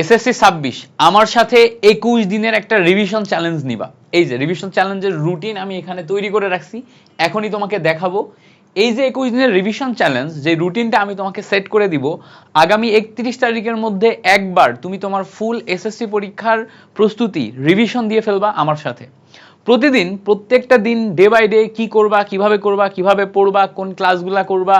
SSC 26 আমার সাথে 21 দিনের একটা রিভিশন চ্যালেঞ্জ নিবা। এই যে রিভিশন চ্যালেঞ্জের রুটিন আমি এখানে তৈরি করে রাখছি, এখনই তোমাকে দেখাবো। এই যে 21 দিনের রিভিশন চ্যালেঞ্জ, যে রুটিনটা আমি তোমাকে সেট করে দিব, আগামী 31 তারিখের মধ্যে একবার তুমি তোমার ফুল এসএসসি পরীক্ষার প্রস্তুতি রিভিশন দিয়ে ফেলবা আমার সাথে। প্রতিদিন প্রত্যেকটা দিন ডে বাই ডে কি করবা, কিভাবে পড়বা, কোন ক্লাসগুলা করবা,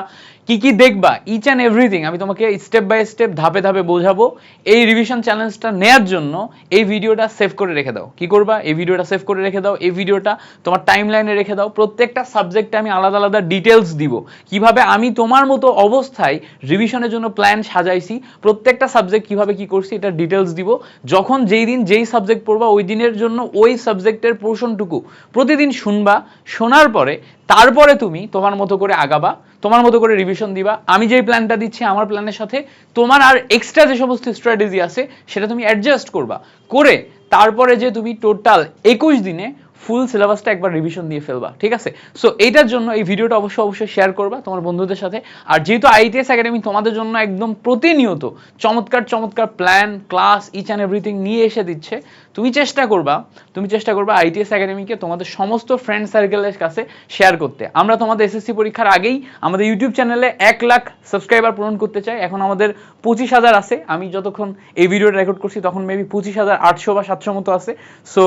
কি দেখবা, ইচ অ্যান্ড এভরিথিং আমি তোমাকে স্টেপ বাই স্টেপ ধাপে ধাপে বোঝাবো। এই রিভিশন চ্যালেঞ্জটা নেয়ার জন্য এই ভিডিওটা সেভ করে রেখে দাও। কি করবা, এই ভিডিওটা সেভ করে রেখে দাও, এই ভিডিওটা তোমার টাইম লাইনে রেখে দাও। প্রত্যেকটা সাবজেক্টে আমি আলাদা আলাদা ডিটেলস দিব, কিভাবে আমি তোমার মতো অবস্থায় রিভিশনের জন্য প্ল্যান সাজাইছি, প্রত্যেকটা সাবজেক্ট কিভাবে কি করছি এটা ডিটেলস দিব। যখন যেই দিন যেই সাবজেক্ট পড়বা ওই দিনের জন্য ওই সাবজেক্টের পোর্শনটুকু প্রতিদিন শুনবা, শোনার পরে তারপরে তুমি তোমার মতো করে আগাবা, তোমার মতো করে রিভিশন দিবা। আমি যেই প্ল্যানটা দিচ্ছি আমার প্ল্যানের সাথে তোমার আর এক্সট্রা যে সমস্ত স্ট্র্যাটেজি আছে সেটা তুমি অ্যাডজাস্ট করবা, করে তারপরে যে তুমি টোটাল 21 দিনে ফুল সিলেবাসটা একবার রিভিশন দিয়ে ফেলবা। ঠিক আছে? সো এইটার জন্য এই ভিডিওটা অবশ্যই শেয়ার করবা তোমার বন্ধুদের সাথে। আর যেহেতু আইটিএস একাডেমি তোমাদের জন্য একদম প্রতিনিয়ত চমৎকার plan, class, each and everything নিয়ে এসে দিচ্ছে, তুমি চেষ্টা করবা আইটিএস একাডেমিকে তোমাদের সমস্ত ফ্রেন্ড সার্কেলের কাছে শেয়ার করতে। আমরা তোমাদের এসএসসি পরীক্ষার আগেই আমাদের ইউটিউব চ্যানেলে 1 লাখ সাবস্ক্রাইবার পূরণ করতে চাই। এখন আমাদের 25,000 আছে, আমি যতক্ষণ এই ভিডিওটা রেকর্ড করছি তখন মেবি 25,800 বা 700 মতো আছে। সো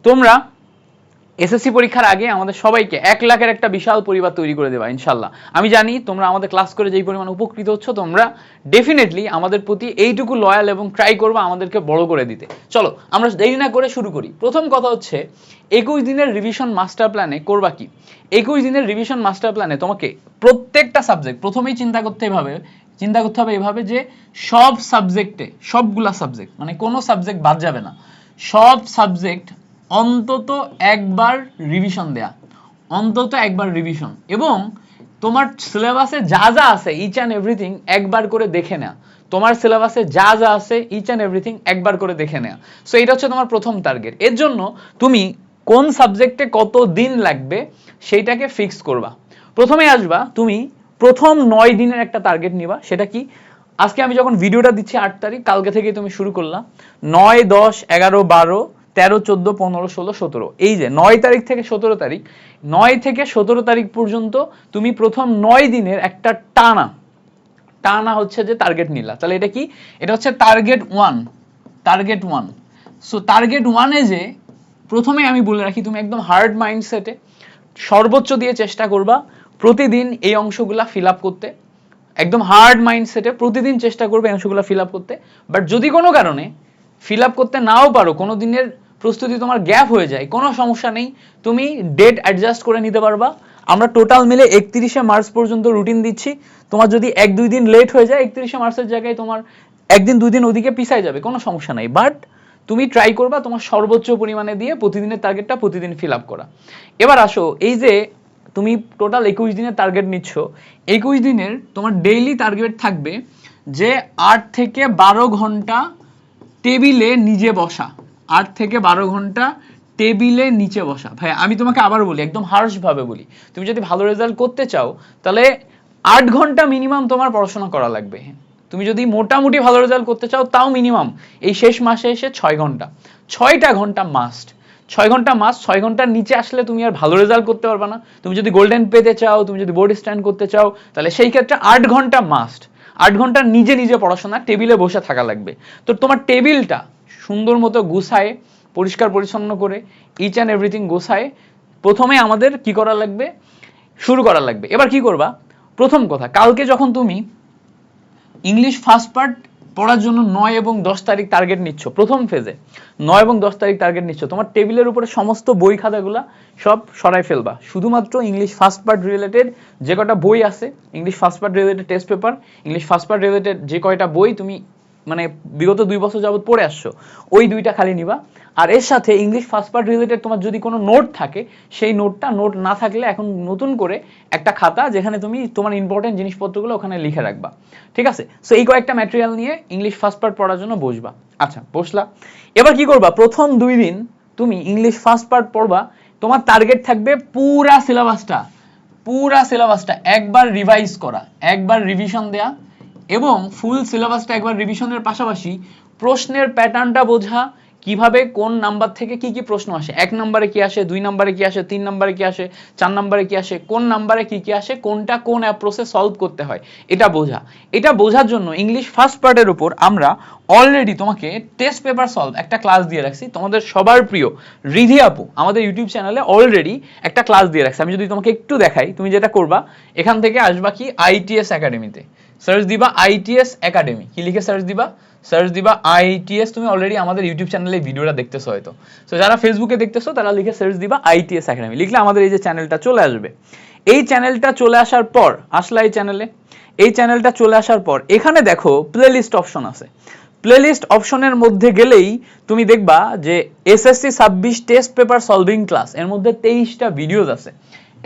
তোমরা এসএসসি পরীক্ষার আগে আমাদের সবাইকে 1 লাখের একটা বিশাল পরিবার তৈরি করে দেবা ইনশাল্লাহ। আমি জানি তোমরা আমাদের ক্লাস করে যেই পরিমাণ উপকৃত হচ্ছ, তোমরা ডেফিনেটলি আমাদের প্রতি এইটুকু লয়াল এবং ট্রাই করবা আমাদেরকে বড় করে দিতে। চলো আমরা দেরি না করে শুরু করি। প্রথম কথা হচ্ছে 21 দিনের রিভিশন মাস্টার প্ল্যানে করবা কি। 21 দিনের রিভিশন মাস্টার প্ল্যানে তোমাকে প্রত্যেকটা সাবজেক্ট প্রথমেই চিন্তা করতে হবে এভাবে যে সব সাবজেক্টে, সবগুলা সাবজেক্ট মানে কোনো সাবজেক্ট বাদ যাবে না, সব সাবজেক্ট অন্তত একবার রিভিশন দেয়া, অন্তত একবার রিভিশন, এবং তোমার সিলেবাসে যা যা আছে ইচ অ্যান্ড এভরিথিং একবার করে দেখে নেয়া। তোমার সিলেবাসে যা যা আছে ইচ অ্যান্ড এভরিথিং একবার করে দেখে নেয়া। সো এটা হচ্ছে তোমার প্রথম টার্গেট। এর জন্য তুমি কোন সাবজেক্টে কত দিন লাগবে সেইটাকে ফিক্স করবা। প্রথমে আসবা, তুমি প্রথম 9 দিনের একটা টার্গেট নিবা। সেটা কি, আজকে আমি যখন ভিডিওটা দিচ্ছি 8 তারিখ, কালকে থেকে তুমি শুরু করলাম 9, 10, 11, 12, 13, 14, 15, 16, 17, এই যে 9 তারিখ থেকে 17 তারিখ, 9 থেকে 17 তারিখ পর্যন্ত তুমি প্রথম 9 দিনের একটা টানা হচ্ছে যে টার্গেট নিলা। তাহলে এটা কি, এটা হচ্ছে টার্গেট 1। সো টার্গেট 1-এ যে প্রথমে আমি বলে রাখি, তুমি একদম হার্ড মাইন্ডসেটে সর্বোচ্চ দিয়ে চেষ্টা করবা প্রতিদিন এই অংশগুলা ফিল আপ করতে। একদম হার্ড মাইন্ডসেটে প্রতিদিন চেষ্টা করবে এই অংশগুলো ফিল আপ করতে। বাট যদি কোনো কারণে ফিল আপ করতে নাও পারো, কোনো দিনের প্রস্তুতি তোমার গ্যাপ হয়ে যায়, কোনো সমস্যা নেই, তুমি ডেট অ্যাডজাস্ট করে নিতে পারবা। আমরা টোটাল মিলে 31শে মার্চ পর্যন্ত রুটিন দিচ্ছি। তোমার যদি 1-2 দিন লেট হয়ে যায়, 31শে মার্চের জায়গায় তোমার 1 দিন 2 দিন ওদিকে পিছায় যাবে, কোনো সমস্যা নাই। বাট তুমি ট্রাই করবা তোমার সর্বোচ্চ পরিমাণে দিয়ে প্রতিদিনের টার্গেটটা প্রতিদিন ফিল আপ করা। এবার আসো, এই যে তুমি টোটাল 21 দিনের টার্গেট নিচ্ছ, 21 দিনের তোমার ডেইলি টার্গেট থাকবে যে 8 থেকে 12 ঘন্টা টেবিলে নিজে বসা। 8 থেকে 12 ঘন্টা টেবিলে নিচে বসা। ভাই আমি তোমাকে আবার বলি, একদম হার্শ ভাবে বলি, তুমি যদি ভালো রেজাল্ট করতে চাও তাহলে 8 ঘন্টা মিনিমাম তোমার পড়াশোনা করা লাগবে। তুমি যদি মোটামুটি ভালো রেজাল্ট করতে চাও তাও মিনিমাম এই শেষ মাসে এসে 6 ঘন্টা, 6টা ঘন্টা মাস্ট। 6 ঘন্টা মাস্ট, 6 ঘন্টার নিচে আসলে তুমি আর ভালো রেজাল্ট করতে পারবে না। তুমি যদি গোল্ডেন পেতে চাও, তুমি যদি বোর্ড স্ট্যান্ড করতে চাও, তাহলে সেই ক্ষেত্রে 8 ঘন্টা মাস্ট। 8 ঘন্টা নিজে পড়াশোনা টেবিলে বসে থাকা লাগবে। তো তোমার টেবিলটা সুন্দর মতো গুছায়, পরিষ্কার পরিচ্ছন্ন করে, ইচ অ্যান্ড এভরিথিং গোছায় প্রথমে আমাদের কি করা লাগবে, শুরু করা লাগবে। এবার কি করবা, প্রথম কথা, কালকে যখন তুমি ইংলিশ ফার্স্ট পার্ট পড়ার জন্য 9 এবং 10 তারিখ টার্গেট নিচ্ছ, প্রথম ফেজে 9 এবং 10 তারিখ টার্গেট নিচ্ছ, তোমার টেবিলের উপরে সমস্ত বই খাতাগুলা সব সরাই ফেলবা। শুধুমাত্র ইংলিশ ফার্স্ট পার্ট রিলেটেড যে কটা বই আছে, English first part related test paper, English first part related যে কয়টা বই তুমি মানে বিগত 2 বছর যাবত পড়ে আসছো, ওই 2টা খালি নিবা। আর এর সাথে ইংলিশ ফার্স্ট পার্ট রিলেটেড তোমার যদি কোনো নোট থাকে, সেই নোট না থাকলে এখন নতুন করে একটা খাতা যেখানে তুমি তোমার ইম্পর্টেন্ট জিনিসপত্রগুলো ওখানে লিখে রাখবা। ঠিক আছে? সো এই কয়েকটা ম্যাটেরিয়াল নিয়ে ইংলিশ ফার্স্ট পার্ট পড়ার জন্য বসবা। আচ্ছা, বসলা। এবার কি করবা, প্রথম 2 দিন তুমি ইংলিশ ফার্স্ট পার্ট পড়বা। তোমার টার্গেট থাকবে পুরা সিলেবাসটা একবার রিভাইজ করা, একবার রিভিশন দেয়া, এবং ফুল সিলেবাসটা একবার রিভিশনের পাশাপাশি প্রশ্নের প্যাটার্নটা বোঝা, কিভাবে কোন নাম্বার থেকে কি কি প্রশ্ন আসে, 1 নম্বরে কি আসে, 2 নম্বরে কি আসে, 3 নম্বরে কি আসে, 4 নম্বরে কি আসে, কোন নাম্বারে কি কি আসে, কোনটা কোন অ্যাপ্রোচে সলভ করতে হয়, এটা বোঝা। এটা বোঝার জন্য ইংলিশ ফার্স্ট পার্টের উপর আমরা অলরেডি তোমাকে টেস্ট পেপার সলভ একটা ক্লাস দিয়ে রাখছি। তোমাদের সবার প্রিয় রিধি আপু আমাদের ইউটিউব চ্যানেলে অলরেডি একটা ক্লাস দিয়ে রাখছি। আমি যদি তোমাকে একটু দেখাই, তুমি যেটা করবা এখান থেকে আসবা কি আইটিএস একাডেমিতে, সার্চ দিবা আইটিএস একাডেমি, কি লিখে সার্চ দিবা, সার্চ দিবা আইটিএস। তুমি অলরেডি আমাদের ইউটিউব চ্যানেলে ভিডিওটা দেখতেছো হয়তো, তো যারা ফেসবুকে দেখতেছো তারা লিখে সার্চ দিবা আইটিএস একাডেমি, লিখলে আমাদের এই যে চ্যানেলটা চলে আসবে। এই চ্যানেলটা চলে আসার পর আসলা এই চ্যানেলে, এই চ্যানেলটা চলে আসার পর এখানে দেখো প্লেলিস্ট অপশন আছে। প্লেলিস্ট অপশনের মধ্যে গেলেই তুমি দেখবা যে SSC 26 test paper solving class, এর মধ্যে 23টা ভিডিওস আছে।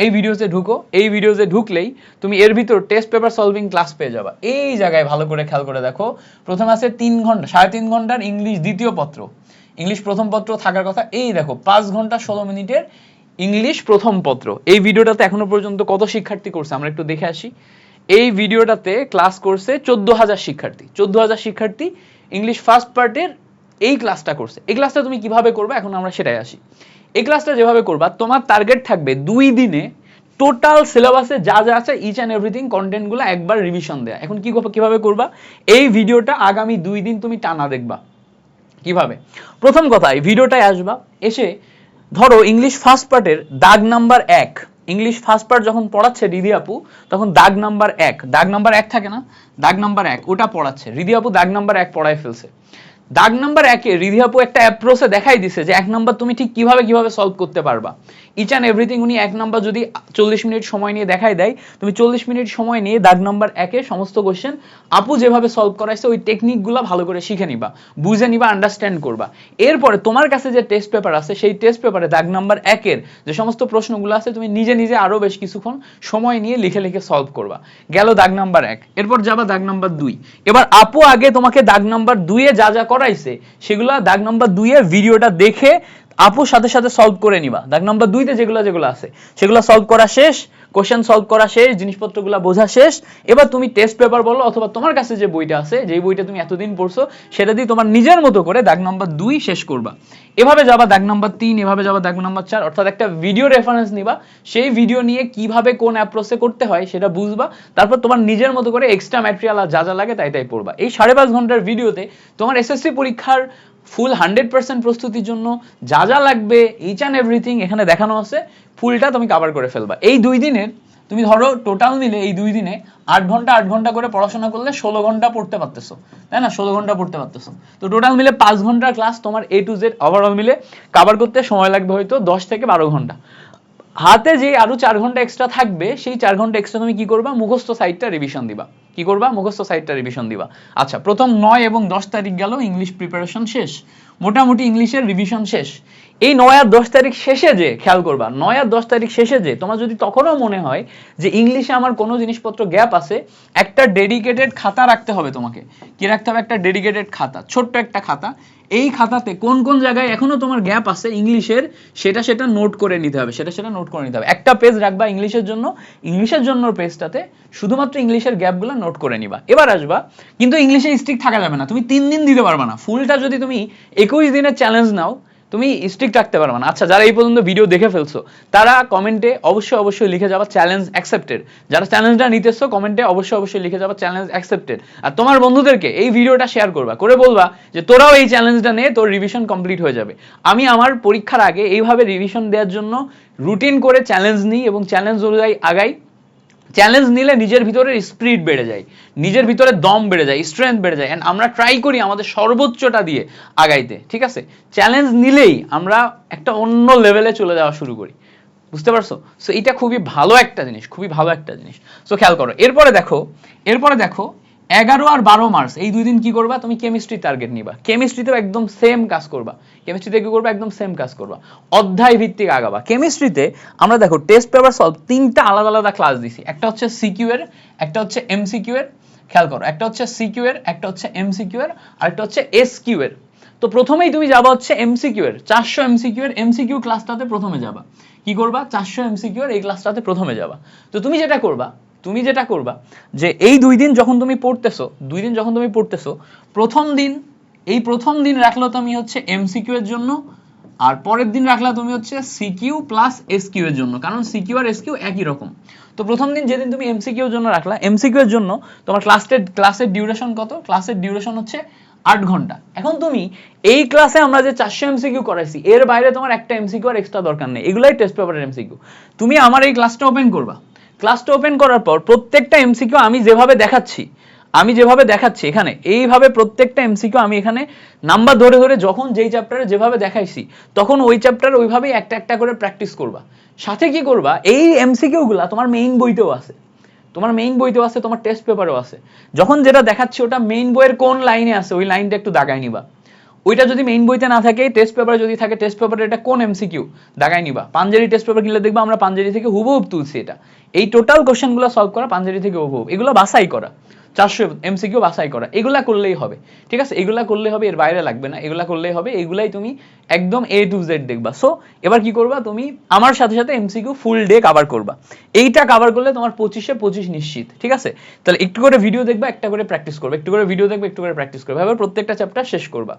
এই ভিডিওতে ঢুকো, এই ভিডিওতে ঢুকলেই তুমি এর ভিতর টেস্ট পেপার সলভিং ক্লাস পেয়ে যাবা। এই জায়গায় ভালো করে খেয়াল করে দেখো, প্রথম আছে 3 ঘন্টা 3.5 ঘন্টার ইংলিশ দ্বিতীয় পত্র, ইংলিশ প্রথম পত্র থাকার কথা। এই দেখো 5 ঘন্টা 16 মিনিটের ইংলিশ প্রথম পত্র। এই ভিডিওটাতে এখনো পর্যন্ত কত শিক্ষার্থী করছে আমরা একটু দেখে আসি। এই ভিডিওটাতে ক্লাস করছে 14,000 শিক্ষার্থী, 14,000 শিক্ষার্থী ইংলিশ ফার্স্ট পার্টের এই ক্লাসটা করছে। এই ক্লাসটা তুমি কিভাবে করবে এখন আমরা সেটাই আসি। এই ক্লাসটা যেভাবে করবা, তোমার টার্গেট থাকবে 2 দিনে টোটাল সিলেবাসে যা যা আছে ইচ অ্যান্ড এভরিথিং কন্টেন্টগুলো একবার রিভিশন দেয়া। এখন কিভাবে করবা, এই ভিডিওটা আগামী 2 দিন তুমি টানা দেখবা। কিভাবে, প্রথম কথা এই ভিডিওটায় আসবা, এসে ধরো ইংলিশ ফার্স্ট পার্টের দাগ নাম্বার 1, ইংলিশ ফার্স্ট পার্ট যখন পড়াচ্ছে রিধি আপু, তখন দাগ নাম্বার 1, দাগ নাম্বার 1 থাকে না, দাগ নাম্বার 1 ওটা পড়াচ্ছে রিধি আপু, দাগ নাম্বার 1 পড়ায় ফেলছে। দাগ নাম্বার 1 এ রিধি আপু একটা অ্যাপ্রোচে দেখাই দিছে যে 1 নাম্বার তুমি ঠিক কিভাবে সলভ করতে পারবা। ইচ অ্যান্ড এভরিথিং উনি 1 নাম্বার যদি 40 মিনিট সময় নিয়ে দেখাই দেয়, তুমি 40 মিনিট সময় নিয়ে দাগ নাম্বার 1 এ সমস্ত কোশ্চেন আপু যেভাবে সলভ করাইছে ওই টেকনিকগুলো ভালো করে শিখে নিবা, বুঝে নিবা, আন্ডারস্ট্যান্ড করবা। এরপরে তোমার কাছে যে টেস্ট পেপার আছে সেই টেস্ট পেপারে দাগ নাম্বার 1 এর যে সমস্ত প্রশ্নগুলো আছে তুমি নিজে আরো বেশ কিছুক্ষণ সময় নিয়ে লিখে সলভ করবা। গেল দাগ নাম্বার 1, এরপর যাবা দাগ নাম্বার 2। এবার আপু আগে তোমাকে দাগ নাম্বার 2 এ যা যা করাইছে সেগুলো দাগ নাম্বার 2 এর ভিডিওটা দেখে আপুর সাথে সলভ করে নিবা। দাগ নাম্বার 2 তে যেগুলো আছে সেগুলো সলভ করা শেষ, কোশ্চেন সলভ করা শেষ, জিনিসপত্রগুলো বোঝা শেষ। এবার তুমি টেস্ট পেপার বলো অথবা তোমার কাছে যে বইটা আছে, যেই বইটা তুমি এতদিন পড়ছো সেটা দিয়ে তোমার নিজের মতো করে দাগ নাম্বার 2 শেষ করবা। এভাবে যাবা দাগ নাম্বার 3, এভাবে যাবা দাগ নাম্বার 4, অর্থাৎ একটা ভিডিও রেফারেন্স নিবা, সেই ভিডিও নিয়ে কিভাবে কোন অ্যাপ্রোচে করতে হয় সেটা বুঝবা, তারপর তোমার নিজের মতো করে এক্সট্রা ম্যাটেরিয়াল আর যা লাগে তাই পড়বা। এই 5.5 ঘন্টার ভিডিওতে তোমার এসএসসি পরীক্ষার ফুল 100% প্রস্তুতির জন্য যা যা লাগবে ইচ অ্যান্ড এভরিথিং এখানে দেখানো আছে, ফুলটা তুমি কভার করে ফেলবা। এই 2 দিনের তুমি ধরো টোটাল মিলে এই 2 দিনে 8 ঘন্টা করে পড়াশোনা করলে 16 ঘন্টা পড়তে পারতেছো, তাই না? 16 ঘন্টা পড়তে পারতেছো, তো টোটাল মিলে 5 ঘন্টার ক্লাস তোমার A to Z ওভারঅল মিলে কভার করতে সময় লাগবে হয়তো 10 থেকে 12 ঘন্টা। হাতে যে আরো 4 ঘন্টা এক্সট্রা থাকবে, সেই 4 ঘন্টা এক্সট্রা তুমি কি করবা, মুখস্থ সাইডটা রিভিশন দিবা। কি করবা, মুখস্থ সাইডটা রিভিশন দিবা। আচ্ছা, প্রথম 9 এবং 10 তারিখ গেল, ইংলিশ প্রিপারেশন শেষ, মোটামুটি ইংলিশের রিভিশন শেষ। এই 9 আর 10 তারিখ শেষে যে খেয়াল করবা, 9 আর 10 তারিখ শেষে যে তোমার যদি তখনও মনে হয় যে ইংলিশে আমার কোনো জিনিসপত্র গ্যাপ আছে, একটা ডেডিকেটেড খাতা রাখতে হবে তোমাকে। কি রাখতে হবে, একটা ডেডিকেটেড খাতা, ছোট্ট একটা খাতা। এই খাতাতে কোন জায়গায় এখনো তোমার গ্যাপ আছে ইংলিশের, সেটা নোট করে নিতে হবে, সেটা নোট করে নিতে হবে। একটা পেজ রাখবা ইংলিশের জন্য পেজটাতে শুধুমাত্র ইংলিশের গ্যাপগুলো নোট করে নিবা। এবার আসবা, কিন্তু ইংলিশে স্ট্রিক্ট থাকা যাবে না, তুমি 3 দিন দিতে পারবা না। ফুলটা যদি তুমি 21 দিনের চ্যালেঞ্জ নাও, তুমি স্ট্রিক্ট রাখতে পারবে না। আচ্ছা, যারা এই পর্যন্ত ভিডিও দেখে ফেলছো তারা কমেন্টে অবশ্যই লিখে যাবা চ্যালেঞ্জ অ্যাকসেপ্টেড। যারা চ্যালেঞ্জটা নিতেছো কমেন্টে অবশ্যই লিখে যাবা চ্যালেঞ্জ অ্যাকসেপ্টেড। আর তোমার বন্ধুদেরকে এই ভিডিওটা শেয়ার করবা, করে বলবা যে তোরাও এই চ্যালেঞ্জটা নে, তোর রিভিশন কমপ্লিট হয়ে যাবে। আমি আমার পরীক্ষার আগে এইভাবে রিভিশন দেওয়ার জন্য রুটিন করে চ্যালেঞ্জ নিই এবং চ্যালেঞ্জ অনুযায়ী আগাই। চ্যালেঞ্জ নিলে নিজের ভিতরে স্পিরিট বেড়ে যায়, নিজের ভিতরে দম বেড়ে যায়, স্ট্রেংথ বেড়ে যায়, এন্ড আমরা ট্রাই করি আমাদের সর্বোচ্চটা দিয়ে আগাইতে। ঠিক আছে, চ্যালেঞ্জ নিলেই আমরা একটা অন্য লেভেলে চলে যাওয়া শুরু করি, বুঝতে পারছো? সো এটা খুবই ভালো একটা জিনিস, সো খেয়াল করো। এরপরে দেখো 11 আর 12 মার্চ এই 2 দিন কি করবা, তুমি কেমিস্ট্রি টার্গেট নিবা। কেমিস্ট্রিতেও একদম সেম কাজ করবা। কেমিস্ট্রিতে কি করবা, একদম সেম কাজ করবা, অধ্যায় ভিত্তিক আগাবা। কেমিস্ট্রিতে আমরা দেখো টেস্ট পেপার সলভ 3টা আলাদা ক্লাস দিছি। একটা হচ্ছে সিকিউ এর, একটা হচ্ছে এমসিকিউ এর। খেয়াল করো, একটা হচ্ছে সিকিউ এর, একটা হচ্ছে এমসিকিউ এর, আর একটা হচ্ছে এসকিউ এর। তো প্রথমেই তুমি যাবা হচ্ছে এমসিকিউ এর, 400 এমসিকিউ এর এমসিকিউ ক্লাসটাতে প্রথমে যাবা। কি করবা, 400 এমসিকিউ এর এই ক্লাসটাতে প্রথমে যাবা। তো তুমি যেটা করবা যে এই 2 দিন যখন তুমি পড়তেছো, প্রথম দিন এই প্রথম দিন রাখলো তুমি হচ্ছে এমসিকিউ এর জন্য, আর পরের দিন রাখলা তুমি হচ্ছে সিকিউ প্লাস এসকিউ এর জন্য, কারণ সিকিউ আর এসকিউ একই রকম। তো প্রথম দিন যেদিন তুমি এমসিকিউ এর জন্য রাখলা, এমসিকিউ এর জন্য তোমার ক্লাসের ডিউরেশন কত? ক্লাসের ডিউরেশন হচ্ছে 8 ঘন্টা। এখন তুমি এই ক্লাসে আমরা যে 400 এমসিকিউ করাইছি, এর বাইরে তোমার একটা এমসিকিউ আর এক্সট্রা দরকার নেই, এগুলাই টেস্ট পেপারের এমসিকিউ। তুমি আমার এই ক্লাসটা ওপেন করবা, ক্লাসটা ওপেন করার পর প্রত্যেকটা এমসিকিউ আমি যেভাবে দেখাচ্ছি এখানে, এইভাবে প্রত্যেকটা এমসিকিউ আমি এখানে নাম্বার ধরে ধরে যখন যেই চ্যাপ্টারে যেভাবে দেখাইছি তখন ওই চ্যাপ্টারে ওইভাবেই একটা একটা করে প্র্যাকটিস করবা। সাথে কি করবা, এই এমসিকিউ গুলা তোমার মেইন বইতেও আছে, তোমার টেস্ট পেপারেও আছে। যখন যেটা দেখাচ্ছি ওটা মেইন বইয়ের কোন লাইনে আছে ওই লাইনটা একটু দাগাই নিবা। ওইটা যদি মেইন বইতে না থাকে, টেস্ট পেপারে যদি থাকে, টেস্ট পেপারে এটা কোন এমসিকিউ দাগাই নিবা। পাঞ্জাবি টেস্ট পেপার কিনলে দেখবা আমরা পাঞ্জাবি থেকে হুবহুব তুলছি এটা। এই টোটাল কোশ্চেনগুলো সলভ করা পাঞ্জাবি থেকে হুবহুব, এগুলো বাছাই করা, 400 এমসিকিউ বাছাই করা, এগুলা করলেই হবে। ঠিক আছে, এগুলা করলেই হবে, এর বাইরে লাগবে না, এগুলা করলেই হবে, এগুলাই তুমি একদম A to Z দেখবা। সো এবার কি করবা, তুমি আমার সাথে সাথে এমসিকিউ ফুল ডে কভার করবা। এইটা কভার করলে তোমার 25-এ 25 নিশ্চিত। ঠিক আছে, তাহলে একটু করে ভিডিও দেখবা, একটা করে প্র্যাকটিস করবে, একটু করে ভিডিও দেখবে, একটু করে প্র্যাকটিস করবে, এবার প্রত্যেকটা চ্যাপ্টার শেষ করবা।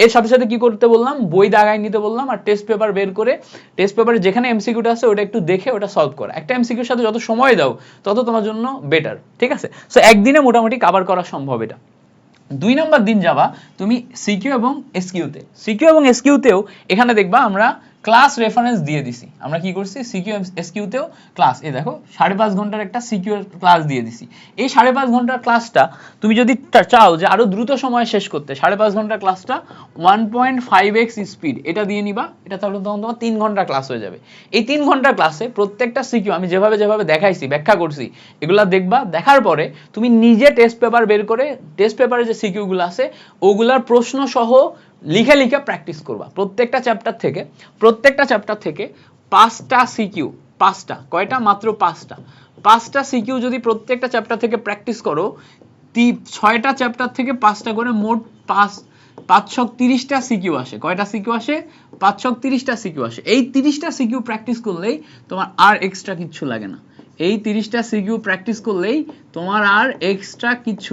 এর সাথে সাথে কি করতে বললাম, বই দাগাই নিতে বললাম, আর টেস্ট পেপার বের করে টেস্ট পেপারে যেখানে এমসিকিউটা আছে ওটা একটু দেখে ওটা সলভ করা। একটা এমসিকিউর সাথে যত সময় দাও তত তোমার জন্য বেটার। ঠিক আছে, সো একদিনে মোটামুটি কভার করা সম্ভব এটা। 2 নম্বর দিন যাবা তুমি সিকিউ এবং এসকিউতে। সিকিউ এবং এসকিউতেও এখানে দেখবা আমরা ক্লাস রেফারেন্স দিয়ে দিছি। আমরা কি করছি, সিকিউ এসকিউতেও ক্লাস, এই দেখো 5.5 ঘন্টার একটা সিকিউ এর ক্লাস দিয়ে দিছি। এই 5.5 ঘন্টার ক্লাসটা তুমি যদি চাও যে আরো দ্রুত সময় শেষ করতে, 5.5 ঘন্টার ক্লাসটা 1.5x স্পিড এটা দিয়ে নিবা, এটা তাহলে তখন তোমার 3 ঘন্টা ক্লাস হয়ে যাবে। এই 3 ঘন্টার ক্লাসে প্রত্যেকটা সিকিউ আমি যেভাবে যেভাবে দেখাইছি, ব্যাখ্যা করছি, এগুলা দেখবা। দেখার পরে তুমি নিজে টেস্ট পেপার বের করে টেস্ট পেপারে যে সিকিউ গুলো আছে ওগুলার প্রশ্ন সহ লিখে লিখে প্র্যাকটিস করবা। প্রত্যেকটা চ্যাপ্টার থেকে 5টা সিকিউ, 5টা কয়টা, মাত্র 5টা সিকিউ যদি প্রত্যেকটা চ্যাপ্টার থেকে প্র্যাকটিস করো, 6টা চ্যাপ্টার থেকে 5টা করে মোট 530টা সিকিউ আসে। কয়টা সিকিউ আসে? 530টা সিকিউ আসে। এই 30টা সিকিউ প্র্যাকটিস করলেই তোমার আর এক্সট্রা কিচ্ছু লাগে না। এই 30টা সিকিউ প্র্যাকটিস করলেই তোমার আর এক্সট্রা কিচ্ছু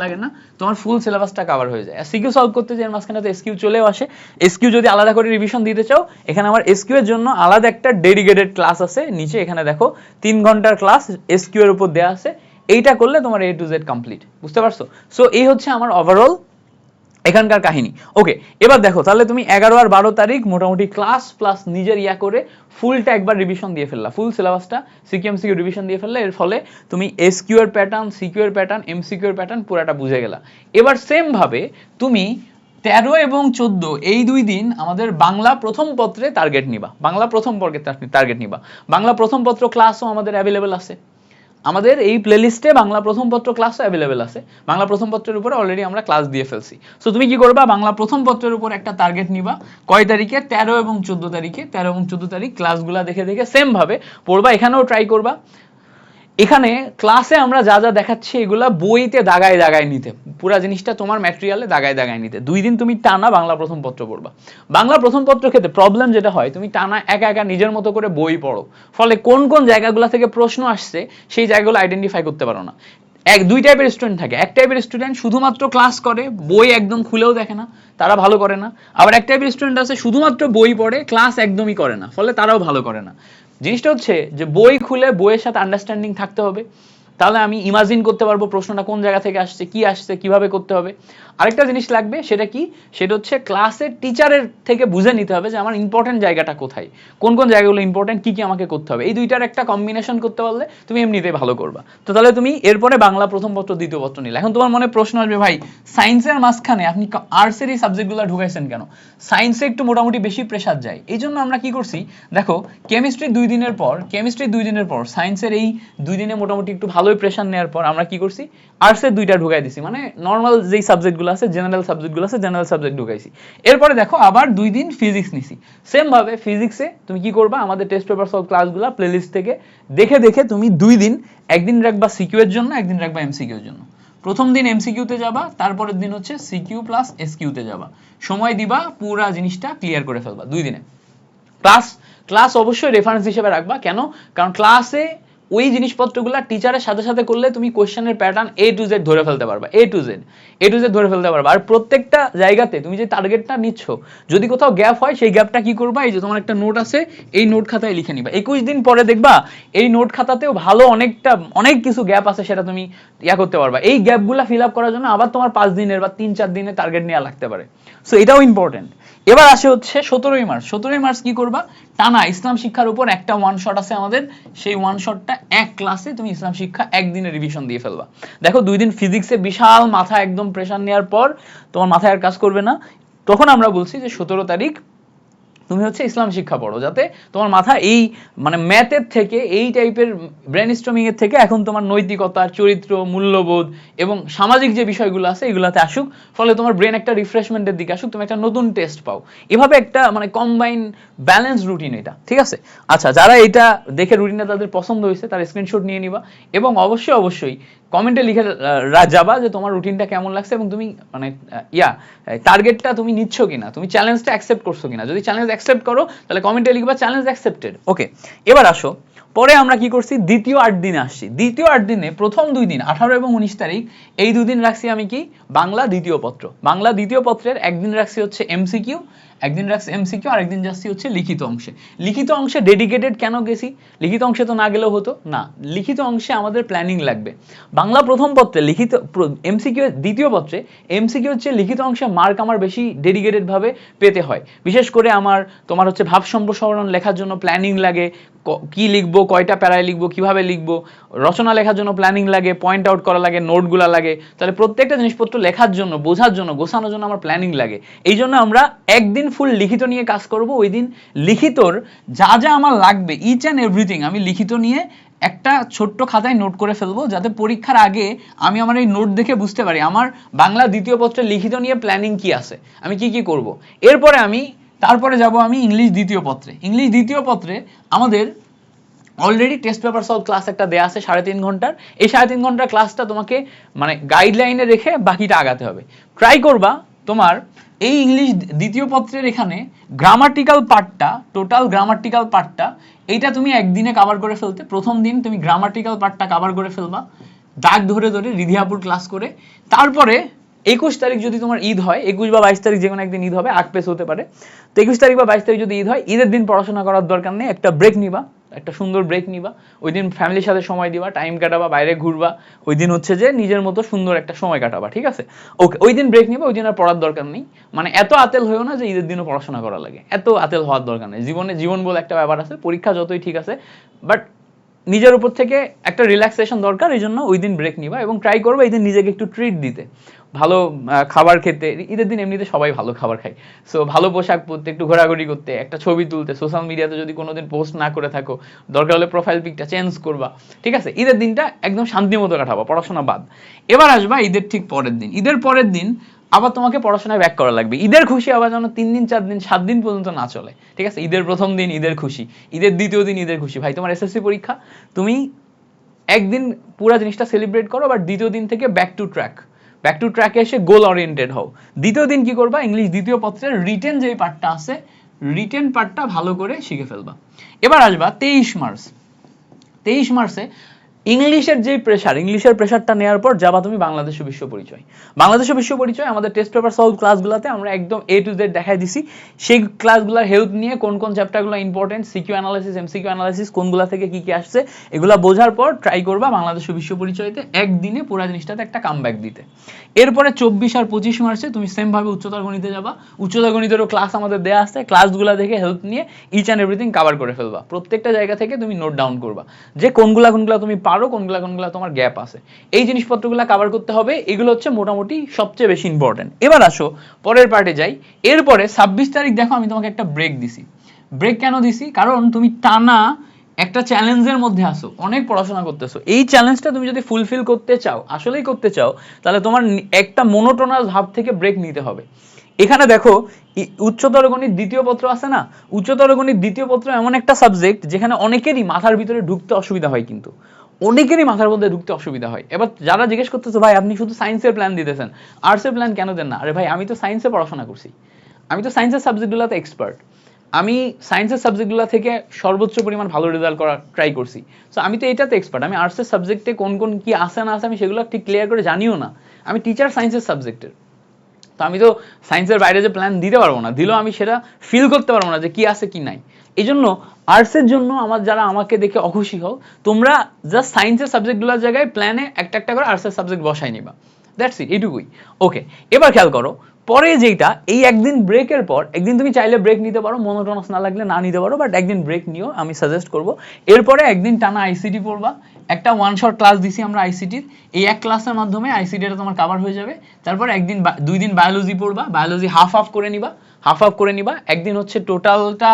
লাগে না, তোমার ফুল সিলেবাসটা কভার হয়ে যায়। আর সিকিউ সলভ করতে যে মাঝখানে তো এসকিউ চলেও আসে। এসকিউ যদি আলাদা করে রিভিশন দিতে চাও, এখানে আমার এসকিউ এর জন্য আলাদা একটা ডেডিকেটেড ক্লাস আছে, নিচে এখানে দেখো 3 ঘন্টার ক্লাস এসকিউ এর উপর দেয়া আছে। এইটা করলে তোমার A to Z কমপ্লিট। বুঝতে পারছো? সো এই হচ্ছে আমার ওভারঅল এখানকার কাহিনী। ওকে, এবার দেখো তাহলে তুমি 11 আর 12 তারিখ মোটামুটি ক্লাস প্লাস নিজের করে ফুলটা একবার রিভিশন দিয়ে ফেললা, ফুল সিলেবাসটা সিকিউ এমসিকিউ রিভিশন দিয়ে ফেললে, এর ফলে তুমি এসকিউ এর প্যাটার্ন, সিকিউ এর প্যাটার্ন, এমসিকিউ এর প্যাটার্ন পুরাটা বুঝে গেলা। এবার সেম ভাবে তুমি 13 এবং 14 এই 2 দিন আমাদের বাংলা প্রথম পত্রে টার্গেট নিবা, বাংলা প্রথম পত্র ক্লাসও আমাদের অ্যাভেলেবেল আছে। আমাদের এই প্লেলিস্টে বাংলা প্রথম পত্র ক্লাসও অ্যাভেলেবেল আছে। বাংলা প্রথম পত্রের উপরে অলরেডি আমরা ক্লাস দিয়ে ফেলছি। সো তুমি কি করবা, বাংলা প্রথম পত্রের উপর একটা টার্গেট নিবা। কয় তারিখে? 13 এবং 14 তারিখে। 13 এবং 14 তারিখ ক্লাসগুলা দেখে দেখে সেম ভাবে পড়বা। এখানেও ট্রাই করবা। এখানে ক্লাসে আমরা যা যা দেখাচ্ছি এগুলা বইতে দাগায় দাগায় নিতে, পুরা জিনিসটা তোমার ম্যাটেরিয়ালে দাগায় দাগায় নিতে। 2 দিন তুমি টানা বাংলা প্রথম পত্র পড়বা। বাংলা প্রথম পত্র ক্ষেত্রে প্রবলেম যেটা হয়, তুমি টানা একা একা নিজের মতো করে বই পড়ো, ফলে কোন কোন জায়গাগুলো থেকে প্রশ্ন আসছে সেই জায়গাগুলো আইডেন্টিফাই করতে পারো না। দুই টাইপের স্টুডেন্ট থাকে। এক টাইপের স্টুডেন্ট শুধুমাত্র ক্লাস করে, বই একদম খুলেও দেখে না, তারা ভালো করে না। আবার এক টাইপের স্টুডেন্ট আছে শুধুমাত্র বই পড়ে, ক্লাস একদমই করে না, ফলে তারাও ভালো করে না। জিনিসটা হচ্ছে যে বই খুলে বইয়ের সাথে আন্ডারস্ট্যান্ডিং থাকতে হবে, তাহলে আমি ইমাজিন করতে পারবো প্রশ্নটা কোন জায়গা থেকে আসছে, কি আসছে, কিভাবে করতে হবে। আরেকটা জিনিস লাগবে, সেটা কি, সেটা হচ্ছে ক্লাসের টিচারের থেকে বুঝে নিতে হবে যে আমার ইম্পর্টেন্ট জায়গাটা কোথায়, কোন কোন জায়গাগুলো ইম্পর্টেন্ট, কি কি আমাকে করতে হবে। এই দুইটার একটা কম্বিনেশন করতে পারলে তুমি এমনিতেই ভালো করবা। তো তাহলে তুমি এরপরে বাংলা প্রথম পত্র দ্বিতীয় পত্র নিলে। এখন তোমার মনে প্রশ্ন আসবে, ভাই সায়েন্সের মাঝখানে আপনি আর্টসের এই সাবজেক্টগুলো ঢুকাইছেন কেন? সায়েন্সে একটু মোটামুটি বেশি প্রেসার যায়, এই জন্য আমরা কি করছি দেখো, কেমিস্ট্রি 2 দিনের পর সায়েন্সের এই 2 দিনে মোটামুটি একটু ভালোই প্রেসার নেওয়ার পর আমরা কি করছি, আর্টসের 2টা ঢুকাই দিছি। মানে নর্মাল যেই সাবজেক্টগুলো আছে, জেনারেল সাবজেক্ট ঢুকাইছি। এরপরে দেখো আবার 2 দিন ফিজিক্স নিছি। সেম ভাবে ফিজিক্সে তুমি কি করবা, আমাদের টেস্ট পেপার সলভ ক্লাসগুলো প্লেলিস্ট থেকে দেখে দেখে তুমি 2 দিন, একদিন রাখবা সিকিউ এর জন্য, একদিন রাখবা এমসিকিউ এর জন্য। প্রথম দিন এমসিকিউতে যাবা, তারপরের দিন হচ্ছে সিকিউ প্লাস এসকিউতে যাবা। সময় দিবা, পুরা জিনিসটা ক্লিয়ার করে ফেলবা 2 দিনে। ক্লাস অবশ্যই রেফারেন্স হিসেবে রাখবা। কেন? কারণ ক্লাসে ওই জিনিসপত্রগুলো টিচারের সাথে সাথে করলে তুমি কোশ্চেনের প্যাটার্ন A to Z ধরে ফেলতে পারবা, A to Z ধরে ফেলতে পারবা। আর প্রত্যেকটা জায়গাতে তুমি যে টার্গেটটা নিচ্ছ, যদি কোথাও গ্যাপ হয় সেই গ্যাপটা কি করবা, এই যে তোমার একটা নোট আছে, এই নোট খাতায় লিখে নিবা। 21 দিন পরে দেখবা এই নোট খাতাতেও ভালো অনেক কিছু গ্যাপ আছে, সেটা তুমি করতে পারবা। এই গ্যাপগুলো ফিল আপ করার জন্য আবার তোমার 5 দিনের বা 3-4 দিনের টার্গেট নেওয়া লাগতে পারে। সো এটাও ইম্পর্টেন্ট। এবার আসে হচ্ছে 17ই মার্চ। 17ই মার্চ কি করবা, টানা ইসলাম শিক্ষার উপর একটা ওয়ান শট আছে আমাদের, সেই ওয়ান শটটা এক ক্লাসে তুমি ইসলাম শিক্ষা একদিনে রিভিশন দিয়ে ফেলবা। দেখো 2 দিন ফিজিক্সে বিশাল মাথা একদম প্রেশার নেওয়ার পর তোমার মাথায় আর কাজ করবে না, তখন আমরা বলছি যে 17 তারিখ তুমি হচ্ছে ইসলাম শিক্ষা পড়ো, যাতে তোমার মাথা এই মানে ম্যাথের থেকে, এই টাইপের ব্রেনস্টর্মিং এর থেকে এখন তোমার নৈতিকতা, চরিত্র, মূল্যবোধ এবং সামাজিক যে বিষয়গুলো আছে এগুলাতে আসুক, ফলে তোমার ব্রেন একটা রিফ্রেশমেন্টের দিকে আসুক, তুমি একটা নতুন টেস্ট পাও। এভাবে একটা মানে কম্বাইন ব্যালেন্স রুটিন এটা, ঠিক আছে? আচ্ছা, যারা এটা দেখে রুটিনটা তাদের পছন্দ হয়েছে তার স্ক্রিনশট নিয়ে নিবা, এবং অবশ্যই কমেন্টে লিখে যাবা যে তোমার রুটিনটা কেমন লাগছে, এবং তুমি মানে টার্গেটটা তুমি নিচ্ছ কিনা, তুমি চ্যালেঞ্জটা অ্যাকসেপ্ট করছো কিনা। যদি চ্যালেঞ্জ অ্যাকসেপ্ট করো তাহলে কমেন্টে লিখবা চ্যালেঞ্জ অ্যাকসেপ্টেড। ওকে, এবার আসো পরে আমরা কি করছি, দ্বিতীয় 8 দিনে আসছি। দ্বিতীয় 8 দিনে প্রথম 2 দিন 18 এবং 19 তারিখ, এই 2 দিন রাখছি আমি কি, বাংলা দ্বিতীয় পত্র। বাংলা দ্বিতীয় পত্রের একদিন রাখছি হচ্ছে এমসিকিউ, একদিন রাখছি এমসিকিউ, আর একদিন যাচ্ছি হচ্ছে লিখিত অংশে। লিখিত অংশে ডেডিকেটেড কেন গেছি, লিখিত অংশে তো না গেলেও হতো না, লিখিত অংশে আমাদের প্ল্যানিং লাগবে। বাংলা প্রথম পত্রে লিখিত, এমসিকিউ দ্বিতীয় পত্রে এমসিকিউ হচ্ছে লিখিত অংশে মার্ক আমার বেশি ডেডিকেটেড ভাবে পেতে হয়। বিশেষ করে আমার তোমার হচ্ছে ভাব সম্প্রসারণ লেখার জন্য প্ল্যানিং লাগে, কি লিখবো, কয়টা প্যারায় লিখবো, কিভাবে লিখবো, রচনা লেখার জন্য প্ল্যানিং লাগে, পয়েন্ট আউট করা লাগে, নোটগুলা লাগে। তাহলে প্রত্যেকটা জিনিসপত্র লেখার জন্য, বোঝার জন্য, গোছানোর জন্য আমার প্ল্যানিং লাগে। এই জন্য আমরা একদিন ফুল লিখিত নিয়ে কাজ করব। ওই দিন লিখিতর যা যা আমার লাগবে ইচ অ্যান্ড এভরিথিং আমি লিখিত নিয়ে একটা ছোট্ট খাতায় নোট করে ফেলবো, যাতে পরীক্ষার আগে আমি আমার এই নোট দেখে বুঝতে পারি আমার বাংলা দ্বিতীয় পত্রে লিখিত নিয়ে প্ল্যানিং কি আছে, আমি কি কি করব। এরপরে তারপরে যাব আমি ইংলিশ দ্বিতীয় পত্রে। ইংলিশ দ্বিতীয় পত্রে আমাদের already test paper solve class একটা দেয়া আছে 3.5 ঘন্টার। এই 3.5 ঘন্টার ক্লাসটা তোমাকে মানে গাইডলাইনে রেখে বাকিটা আগাতে হবে। ট্রাই করবা তোমার এই ইংলিশ দ্বিতীয় পত্রের এখানে গ্রামাটিক্যাল পার্টটা, টোটাল গ্রামাটিক্যাল পার্টটা, এইটা তুমি একদিনে কভার করে ফেলতে। প্রথম দিন তুমি গ্রামাটিক্যাল পার্টটা কভার করে ফেলবা দাগ ধরে ধরে রিধিয়াপুর ক্লাস করে। তারপরে 21 তারিখ যদি তোমার ঈদ হয়, 21 বা 22 তারিখ যে কোনো একদিন ঈদ হবে, 8 পেস হতে পারে। তো 21 তারিখ বা 22 তারিখ যদি ঈদ হয়, ঈদের দিন পড়াশোনা করার দরকার নেই, একটা ব্রেক নিবা, একটা সুন্দর ব্রেক নিবা। ওই দিন ফ্যামিলির সাথে সময় দিবা, টাইম কাটাবা, বাইরে ঘুরবা। ওই দিন হচ্ছে যে নিজের মতো সুন্দর একটা সময় কাটাবা, ঠিক আছে? ওকে, ওই দিন ব্রেক নিবা, ওই দিন আর পড়ার দরকার নেই। মানে এত আতেল হয়েও না যে ঈদের দিনও পড়াশোনা করা লাগে, এত আতেল হওয়ার দরকার নেই। জীবন বলে একটা ব্যাপার আছে, পরীক্ষা যতই ঠিক আছে, বাট নিজের উপর থেকে একটা রিল্যাক্সেশন দরকার। এই জন্য ওই দিন ব্রেক নিবা এবং ট্রাই করবে এই দিন নিজেকে একটু ট্রিট দিতে, ভালো খাবার খেতে। ঈদের দিন এমনিতে সবাই ভালো খাবার খায়, সো ভালো পোশাক পরতে, একটু ঘোরাঘুরি করতে, একটা ছবি তুলতে, সোশ্যাল মিডিয়াতে যদি কোনোদিন পোস্ট না করে থাকো দরকার হলে প্রোফাইল পিকটা চেঞ্জ করবা, ঠিক আছে? ঈদের দিনটা একদম শান্তি মতো কাটাবা, পড়াশোনা বাদ। এবার আসবা ঈদের ঠিক পরের দিন। ঈদের পরের দিন আবার তোমাকে পড়াশোনায় ব্যাক করা লাগবে। ঈদের খুশি আবার যেন 3 দিন 4 দিন 7 দিন পর্যন্ত না চলে, ঠিক আছে? ঈদের প্রথম দিন ঈদের খুশি, ঈদের দ্বিতীয় দিন ঈদের খুশি। ভাই তোমার এসএসসি পরীক্ষা, তুমি একদিন পুরো জিনিসটা সেলিব্রেট করো, বাট দ্বিতীয় দিন থেকে ব্যাক টু ট্র্যাকে এসে গোল ওরিয়েন্টেড হও। দ্বিতীয় দিন কি করবা, ইংলিশ দ্বিতীয় পত্রের রিটেন যে পার্টটা আছে, রিটেন পার্টটা ভালো করে শিখে ফেলবা। এবার আসবা 23 মার্চ। 23 মার্চে ইংলিশের যে প্রেশার, ইংলিশের প্রেশারটা নেওয়ার পর যাবা তুমি বাংলাদেশ বিশ্ব পরিচয়। বাংলাদেশ বিশ্ব পরিচয় আমাদের টেস্ট পেপার সলভ ক্লাসগুলোতে আমরা একদম A to Z দেখাই দিছি। সেই ক্লাসগুলোর হেল্প নিয়ে কোন কোন চ্যাপ্টারগুলো important, CQ analysis, MCQ analysis, কোনগুলো থেকে কি কি আসছে, এগুলো বোঝার পর ট্রাই করবা বাংলাদেশ বিশ্ব পরিচয়তে একদিনে পুরো জিনিসটাতে একটা কামব্যাক দিতে। এরপরে 24 আর 25 মার্চে তুমি সেম ভাবে উচ্চতর গণিতে যাবা। উচ্চতর গণিতেরও ক্লাস আমাদের দেয়া আছে, ক্লাসগুলো দেখে হেল্প নিয়ে ইচ অ্যান্ড এভরিথিং কভার করে ফেলবা। প্রত্যেকটা জায়গা থেকে তুমি নোট ডাউন করবা যে কোনগুলা তুমি পারো, কোনগুলা তোমার গ্যাপ আছে। এই জিনিসপত্রগুলো কভার করতে হবে। এগুলো হচ্ছে মোটামুটি সবচেয়ে বেশি ইম্পর্টেন্ট। এবার আসো পরের পার্টে যাই। এরপরে 26 তারিখ দেখো আমি তোমাকে একটা ব্রেক দিছি। ব্রেক কেন দিছি, কারণ তুমি টানা একটা চ্যালেঞ্জের মধ্যে আসো, অনেক পড়াশোনা করতেছো। এই চ্যালেঞ্জটা তুমি যদি ফুলফিল করতে চাও, আসলেই করতে চাও, তাহলে তোমার একটা মোনোটোনাস ভাব থেকে ব্রেক নিতে হবে। এখানে দেখো উচ্চতর গণিত দ্বিতীয় পত্র আছে না, উচ্চতর গণিত দ্বিতীয় পত্র এমন একটা সাবজেক্ট যেখানে অনেকেরই মাথার ভিতরে ঢুকতে অসুবিধা হয়, কিন্তু অনেকেরই মাথার মধ্যে ঢুকতে অসুবিধা হয়। এবার যারা জিজ্ঞেস করতেছো ভাই আপনি শুধু সায়েন্সের প্ল্যান দিতেছেন, আর্টসের প্ল্যান কেন দেন না? আরে ভাই আমি তো সায়েন্সে পড়াশোনা করছি, আমি তো সায়েন্সের সাবজেক্টগুলোতে এক্সপার্ট। আমি সায়েন্সের সাবজেক্টগুলো থেকে সর্বোচ্চ পরিমাণ ভালো রেজাল্ট করার ট্রাই করছি। সো আমি তো এটাতে এক্সপার্ট, আমি আর্টসের সাবজেক্টে কোন কোন কি আসে না আসে আমি সেগুলো ঠিক ক্লিয়ার করে জানিও না। আমি টিচার সায়েন্সের সাবজেক্টের, তো আমি তো সায়েন্সের বাইরে যে প্ল্যান দিতে পারবো না, দিলেও আমি সেটা ফিল করতে পারবো না যে কি আছে কি নাই। এই জন্য আর্টসের জন্য আমার যারা আমাকে দেখে অখুশি হও, তোমরা জাস্ট সায়েন্সের সাবজেক্টগুলোর জায়গায় প্ল্যানে একটা একটা করে আর্টসের সাবজেক্ট বসাই নিবা, দ্যাটস ইট, এইটুকুই। ওকে, এবার খেয়াল করো পরে যেটা, এই একদিন ব্রেকের পর, একদিন তুমি চাইলে ব্রেক নিতে পারো, মনোটোনাস না লাগলে না নিতে পারো, বাট একদিন ব্রেক নিও, আমি সাজেস্ট করবো। এরপরে একদিন টানা আইসিটি পড়বা, একটা ওয়ান শট ক্লাস দিছি আমরা আইসিটির, এই এক ক্লাসের মাধ্যমে আইসিটিটা তোমার কভার হয়ে যাবে। তারপর একদিন 2 দিন বায়োলজি পড়বা, বায়োলজি হাফ হাফ করে নিবা, হাফ হাফ করে নিবা। একদিন হচ্ছে টোটালটা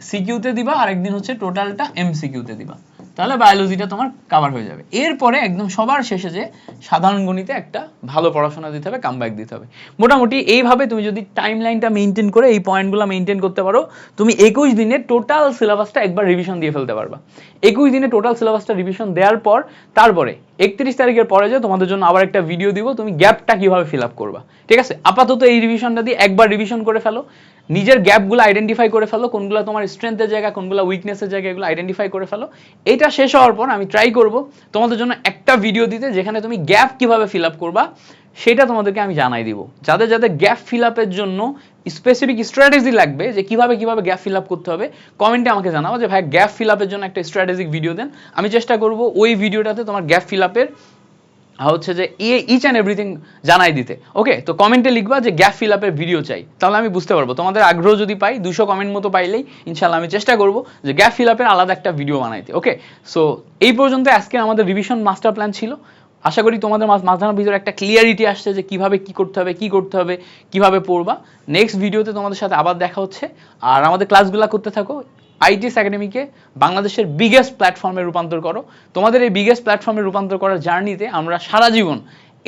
সিকিউতে দিবা, আর একদিন হচ্ছে টোটালটা এমসিকিউতে দিবা, তাহলে বায়োলজিটা তোমার কভার হয়ে যাবে। এরপরে একদম সবার শেষে যে সাধারণ গণিতে একটা ভালো পড়াশোনা দিতে হবে, কামব্যাক দিতে হবে। মোটামুটি এইভাবে তুমি যদি টাইম লাইনটা মেনটেন করে এই পয়েন্টগুলো মেনটেন করতে পারো, তুমি 21 দিনে টোটাল সিলেবাসটা একবার রিভিশন দিয়ে ফেলতে পারবা। 21 দিনে টোটাল সিলেবাসটা রিভিশন দেওয়ার পর তারপরে 31 তারিখের পরে যে তোমাদের জন্য আবার একটা ভিডিও দিব, তুমি গ্যাপটা কিভাবে ফিল আপ করবা। ঠিক আছে, আপাতত এই রিভিশনটা দিয়ে একবার রিভিশন করে ফেলো, নিজের গ্যাপগুলো আইডেন্টিফাই করে ফেলো, কোনগুলো তোমার স্ট্রেংথের জায়গা, কোনগুলো উইকনেসের জায়গা, এগুলো আইডেন্টিফাই করে ফেলো। এটা শেষ হওয়ার পর আমি ট্রাই করব তোমাদের জন্য একটা ভিডিও দিতে, যেখানে তুমি গ্যাপ কিভাবে ফিল আপ করবা সেটা তোমাদেরকে আমি জানাই দিব। যাদের যাদের গ্যাপ ফিল আপের জন্য স্পেসিফিক স্ট্র্যাটেজি লাগবে, যে কিভাবে কিভাবে গ্যাপ ফিল আপ করতে হবে, কমেন্টে আমাকে জানাও যে ভাই গ্যাপ ফিল আপের জন্য একটা স্ট্র্যাটেজিক ভিডিও দেন। আমি চেষ্টা করব ওই ভিডিওটাতে তোমার গ্যাপ ফিল আপের হচ্ছে যে ইচ অ্যান্ড এভরিথিং জানাই দিতে। ওকে, তো কমেন্টে লিখবা যে গ্যাপ ফিল আপের ভিডিও চাই, তাহলে আমি বুঝতে পারবো। তোমাদের আগ্রহ যদি পাই 200 কমেন্ট মতো পাইলেই ইনশাল্লাহ আমি চেষ্টা করবো যে গ্যাপ ফিল আপের আলাদা একটা ভিডিও বানাইতে। ওকে, সো এই পর্যন্ত আজকে আমাদের রিভিশন মাস্টার প্ল্যান ছিল। আশা করি তোমাদের মাঝখানের ভিতরে একটা ক্লিয়ারিটি আসছে যে কিভাবে কি করতে হবে, কি করতে হবে, কিভাবে পড়বা। নেক্সট ভিডিওতে তোমাদের সাথে আবার দেখা হচ্ছে, আর আমাদের ক্লাসগুলো করতে থাকো। আইটিএস একাডেমিকে বাংলাদেশের বিগেস্ট প্ল্যাটফর্মে রূপান্তর করো। তোমাদের এই বিগেস্ট প্ল্যাটফর্মে রূপান্তর করার জার্নিতে আমরা সারা জীবন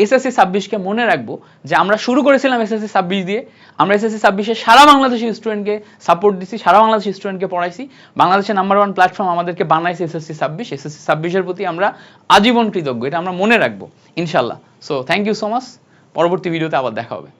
এসএসসি 26কে মনে রাখবো, যে আমরা শুরু করেছিলাম এসএসসি 26 দিয়ে, আমরা এসএসসি 26-এ সারা বাংলাদেশি স্টুডেন্টকে সাপোর্ট দিচ্ছি, সারা বাংলাদেশি স্টুডেন্টকে পড়াইছি। বাংলাদেশের নাম্বার 1 প্ল্যাটফর্ম আমাদেরকে বানাইছে এসএসসি 26। এসএসসি 26-এর প্রতি আমরা আজীবন কৃতজ্ঞ, এটা আমরা মনে রাখবো ইনশাল্লাহ। So thank you so much, পরবর্তী ভিডিওতে আবার দেখা হবে।